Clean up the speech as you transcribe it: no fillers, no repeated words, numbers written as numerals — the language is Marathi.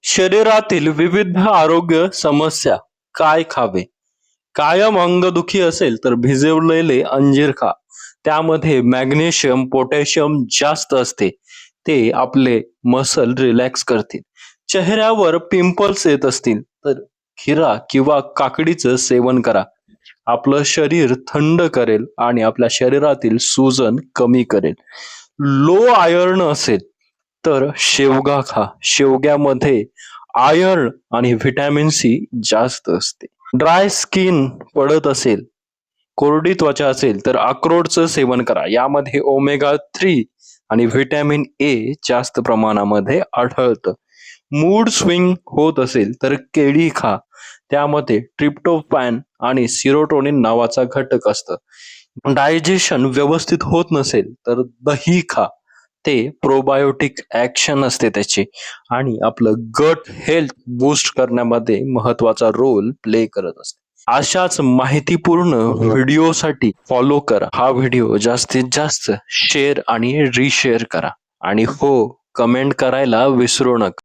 शरीरातील विविध आरोग्य समस्या काय खावे? कायम अंगदुखी असेल तर भिजवलेले अंजीर खा. त्यामध्ये मॅग्नेशियम, पोटॅशियम जास्त असते. ते आपले मसल रिलॅक्स करतील. चेहऱ्यावर पिंपल्स येत असतील तर खीरा किंवा काकडीचं सेवन करा. आपलं शरीर थंड करेल आणि आपल्या शरीरातील सूजन कमी करेल. लो आयर्न असेल तर शेवगा खा. शेवग्यामध्ये आयर्न आणि व्हिटॅमिन सी जास्त असते. ड्राय स्किन पडत असेल, कोरडी त्वचा असेल तर अक्रोडचं सेवन करा. यामध्ये ओमेगा 3 आणि व्हिटॅमिन ए जास्त प्रमाणामध्ये आढळतं. मूड स्विंग होत असेल तर केळी खा. त्यामध्ये ट्रिप्टोफॅन आणि सिरोटोनिन नावाचा घटक असतं. डायजेशन व्यवस्थित होत नसेल तर दही खा. ते प्रोबायोटिक ऍक्शन असते त्याची आणि आपलं गट हेल्थ बूस्ट करण्यामध्ये महत्वाचा रोल प्ले करत असते. अशाच माहितीपूर्ण व्हिडिओसाठी फॉलो करा. हा व्हिडिओ जास्तीत जास्त शेअर आणि रिशेअर करा आणि हो, कमेंट करायला विसरू नका.